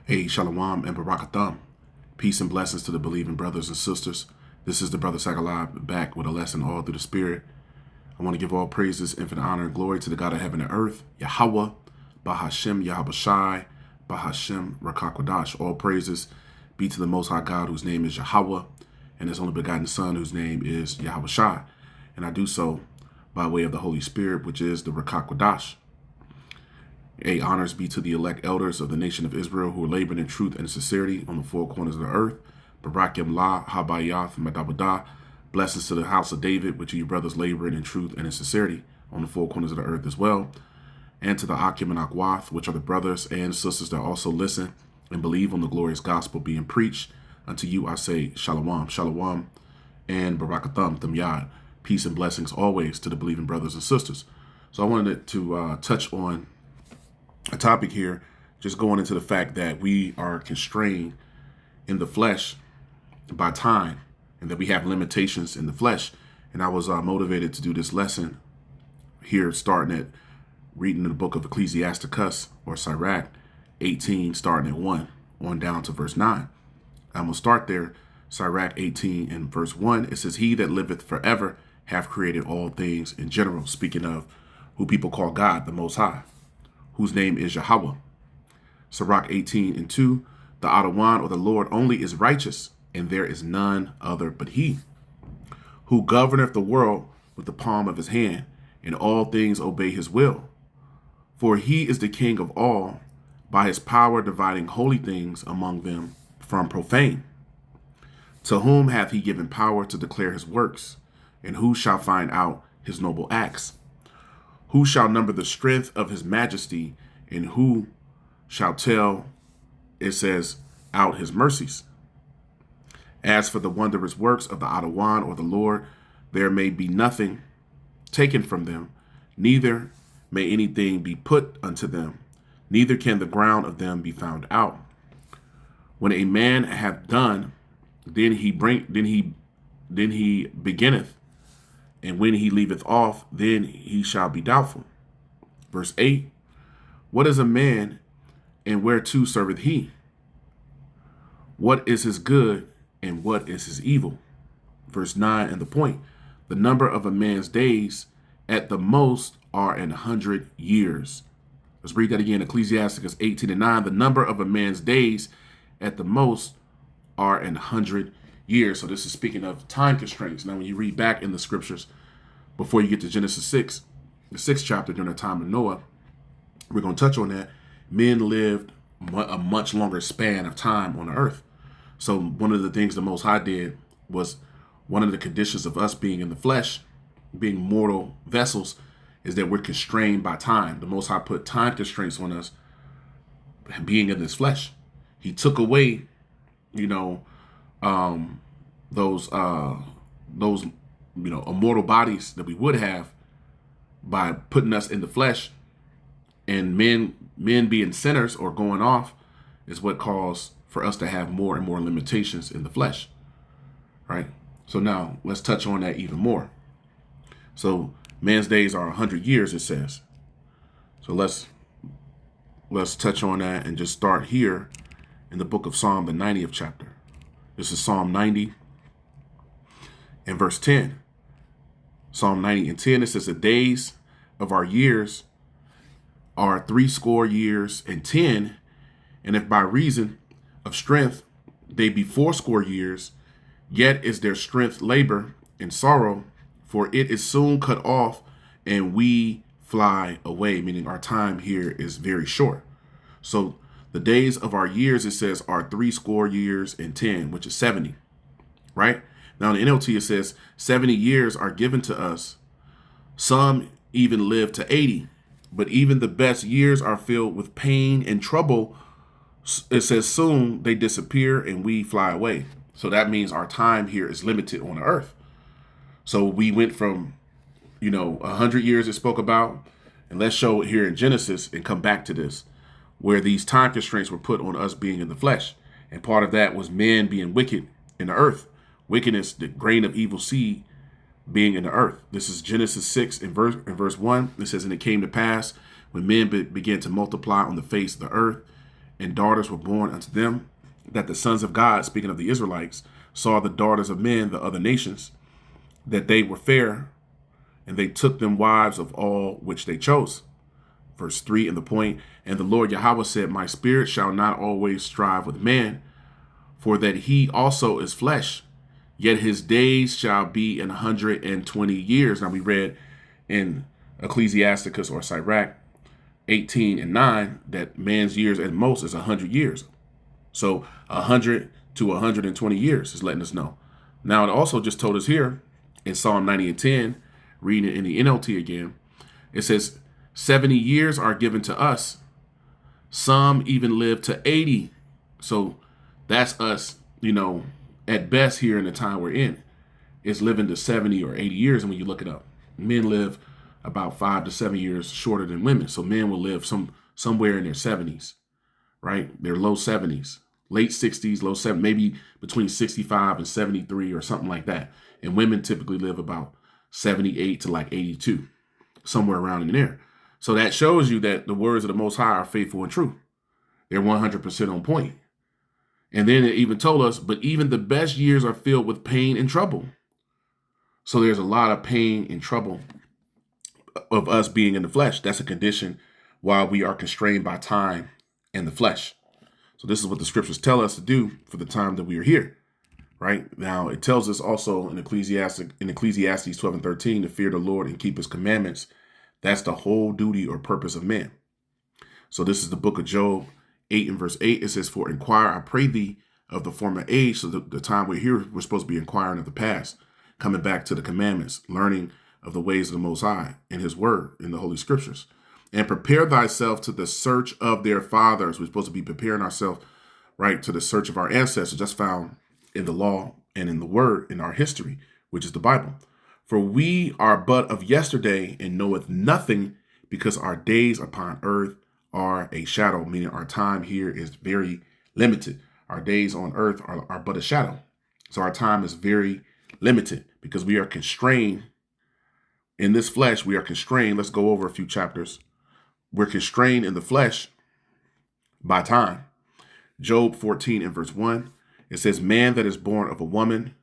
Hey, Shalom and Barakatham. Peace and blessings to the believing brothers and sisters. This is the Brother Sagalab back with a lesson all through the Spirit. I want to give all praises, infinite honor, and glory to the God of heaven and earth, Yahweh, Bahashem, Yahabashai, Bahashem, Rakakwadash. All praises be to the Most High God, whose name is Yahweh, and His only begotten Son, whose name is Yahabashai. And I do so by way of the Holy Spirit, which is the Rakakwadash. Honors be to the elect elders of the nation of Israel who are laboring in truth and sincerity on the four corners of the earth. Barakim La, Habayath, Madabadah. Blessings to the house of David, which are your brothers laboring in truth and in sincerity on the four corners of the earth as well. And to the Akim and Akwath, which are the brothers and sisters that also listen and believe on the glorious gospel being preached. Unto you I say Shalom, Shalom, and Barakatham, Thamyad. Peace and blessings always to the believing brothers and sisters. So I wanted to touch on a topic here, just going into the fact that we are constrained in the flesh by time and that we have limitations in the flesh. And I was motivated to do this lesson here, starting at reading the book of Ecclesiasticus or Sirach 18, starting at 1 on down to verse 9. I'm going to start there. Sirach 18 and verse 1. It says, "He that liveth forever hath created all things," in general, speaking of who people call God, the Most High, whose name is Yahweh. Sirach 18 and 2, "The Adawan, or the Lord only, is righteous, and there is none other but He, who governeth the world with the palm of His hand, and all things obey His will. For He is the King of all, by His power dividing holy things among them from profane. To whom hath He given power to declare His works, and who shall find out His noble acts? Who shall number the strength of His majesty, and who shall tell," it says, "out His mercies? As for the wondrous works of the Adawan, or the Lord, there may be nothing taken from them, neither may anything be put unto them, neither can the ground of them be found out. When a man hath done, then he beginneth, and when he leaveth off, then he shall be doubtful." Verse 8, "What is a man, and whereto serveth he? What is his good, and what is his evil?" Verse 9, and the point, "The number of a man's days at the most are 100 years." Let's read that again. Ecclesiasticus 18 and 9, "The number of a man's days at the most are 100 years." So this is speaking of time constraints. Now, when you read back in the scriptures, before you get to Genesis 6, the 6th chapter, during the time of Noah, we're going to touch on that. Men lived a much longer span of time on the earth. So one of the things the Most High did was, one of the conditions of us being in the flesh, being mortal vessels, is that we're constrained by time. The Most High put time constraints on us being in this flesh. He took away, those immortal bodies that we would have by putting us in the flesh, and men being sinners or going off is what caused for us to have more and more limitations in the flesh, right? So now let's touch on that even more. So man's days are 100 years, it says. So let's touch on that and just start here in the book of Psalm, the 90th chapter. This is Psalm 90 and verse 10. Psalm 90 and 10, it says, "The days of our years are 80 years and 10, and if by reason of strength they be 80 years, yet is their strength labor and sorrow, for it is soon cut off, and we fly away," meaning our time here is very short. So the days of our years, it says, are 80 years and 10, which is 70, right? Now in the NLT, it says 70 years are given to us. Some even live to 80, but even the best years are filled with pain and trouble. It says soon they disappear and we fly away. So that means our time here is limited on the earth. So we went from, 100 years it spoke about, and let's show it here in Genesis and come back to this, where these time constraints were put on us being in the flesh. And part of that was men being wicked in the earth. Wickedness, the grain of evil seed being in the earth. This is Genesis 6 in verse 1. It says, "And it came to pass when men began to multiply on the face of the earth, and daughters were born unto them, that the sons of God, speaking of the Israelites, saw the daughters of men, the other nations, that they were fair, and they took them wives of all which they chose. Verse 3 in the point, and the Lord Yahweh said, my spirit shall not always strive with man, for that he also is flesh, yet his days shall be 120 years. Now we read in Ecclesiasticus or Sirach 18:9 that man's years at most is 100 years. So 100 to 120 years is letting us know. Now it also just told us here in Psalm 90:10, reading it in the NLT again, it says 70 years are given to us. Some even live to 80. So that's us, at best here in the time we're in, is living to 70 or 80 years. And when you look it up, men live about 5 to 7 years shorter than women. So men will live somewhere in their 70s, right? Their low 70s, late 60s, low 70s, maybe between 65 and 73 or something like that. And women typically live about 78 to like 82, somewhere around in there. So that shows you that the words of the Most High are faithful and true. They're 100% on point. And then it even told us, but even the best years are filled with pain and trouble. So there's a lot of pain and trouble of us being in the flesh. That's a condition while we are constrained by time and the flesh. So this is what the scriptures tell us to do for the time that we are here. Right now, it tells us also in Ecclesiastes 12:13 to fear the Lord and keep his commandments. That's the whole duty or purpose of man. So this is the book of Job 8 and verse 8. It says, for inquire, I pray thee, of the former age. So the time we're here, we're supposed to be inquiring of the past, coming back to the commandments, learning of the ways of the Most High in his word, in the Holy Scriptures. And prepare thyself to the search of their fathers. We're supposed to be preparing ourselves, right, to the search of our ancestors. That's found in the law and in the word, in our history, which is the Bible. For we are but of yesterday and knoweth nothing, because our days upon earth are a shadow, meaning our time here is very limited. Our days on earth are but a shadow. So our time is very limited because we are constrained in this flesh. We are constrained. Let's go over a few chapters. We're constrained in the flesh by time. Job 14 and verse 1. It says, man that is born of a woman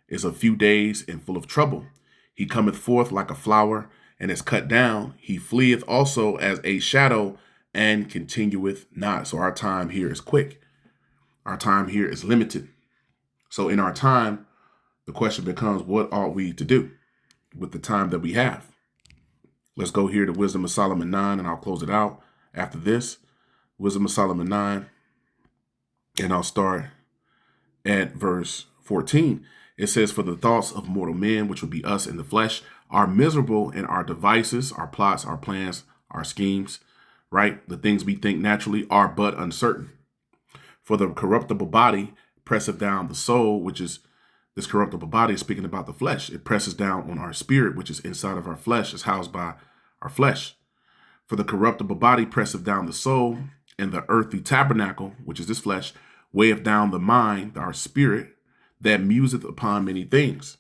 is a few days and full of trouble. He cometh forth like a flower and is cut down. He fleeth also as a shadow and continueth not. So our time here is quick. Our time here is limited. So in our time, the question becomes, what ought we to do with the time that we have? Let's go here to Wisdom of Solomon 9, and I'll close it out after this. Wisdom of Solomon 9, and I'll start at verse 14. It says, for the thoughts of mortal men, which would be us in the flesh, are miserable, and our devices, our plots, our plans, our schemes, right? The things we think naturally are but uncertain. For the corruptible body presseth down the soul, which is this corruptible body, speaking about the flesh. It presses down on our spirit, which is inside of our flesh, is housed by our flesh. For the corruptible body presseth down the soul, and the earthly tabernacle, which is this flesh, weigheth down the mind, our spirit, that museth upon many things.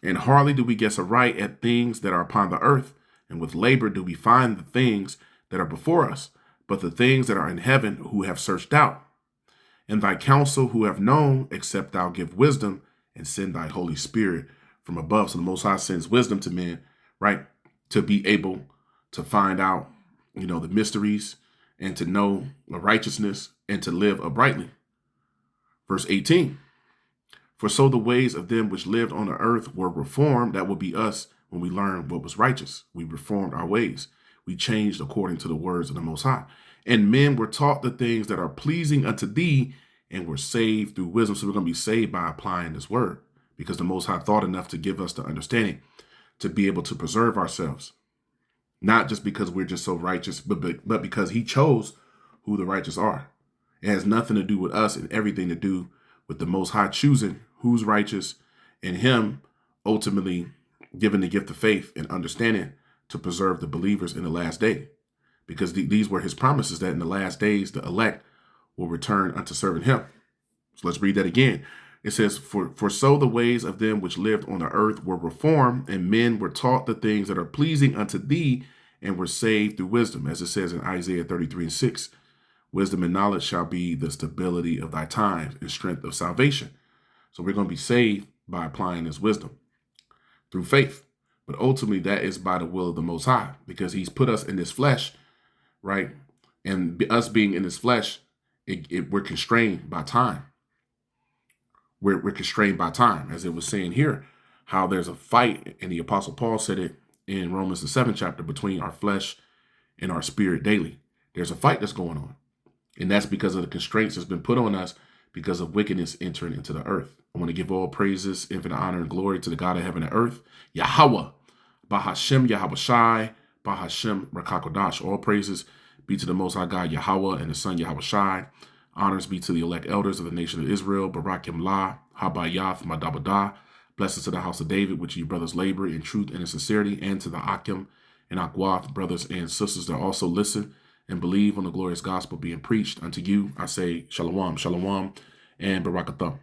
And hardly do we guess aright at things that are upon the earth, and with labor do we find the things that are before us, but the things that are in heaven who have searched out. And thy counsel who have known, except thou give wisdom and send thy Holy Spirit from above. So the Most High sends wisdom to men, right, to be able to find out, the mysteries and to know the righteousness and to live uprightly. Verse 18, for so the ways of them which lived on the earth were reformed. That will be us when we learned what was righteous. We reformed our ways. We changed according to the words of the Most High. And men were taught the things that are pleasing unto thee, and were saved through wisdom. So we're going to be saved by applying this word, because the Most High thought enough to give us the understanding to be able to preserve ourselves. Not just because we're just so righteous, but because he chose who the righteous are. It has nothing to do with us and everything to do with the Most High choosing who's righteous and him ultimately giving the gift of faith and understanding to preserve the believers in the last day. Because these were his promises that in the last days, the elect will return unto serving him. So let's read that again. It says, for so the ways of them which lived on the earth were reformed, and men were taught the things that are pleasing unto thee, and were saved through wisdom. As it says in Isaiah 33 and 6, Wisdom and knowledge shall be the stability of thy times and strength of salvation. So we're going to be saved by applying this wisdom through faith. But ultimately, that is by the will of the Most High, because he's put us in this flesh, right? And us being in this flesh, we're constrained by time. We're constrained by time, as it was saying here, how there's a fight, and the Apostle Paul said it in Romans the 7th chapter, between our flesh and our spirit daily. There's a fight that's going on. And that's because of the constraints that's been put on us because of wickedness entering into the earth. I want to give all praises, infinite honor, and glory to the God of heaven and earth, Yahweh, Bahashem Yahweh Shai, Bahashem Rakakodash. All praises be to the Most High God, Yahweh, and the Son, Yahweh Shai. Honors be to the elect elders of the nation of Israel, Barakim La, Habayath, Madabadah. Blessings to the house of David, which ye brothers labor in truth and in sincerity, and to the Akim and Akwath, brothers and sisters that also listen and believe on the glorious gospel being preached unto you. I say Shalom, Shalom, and Barakatham.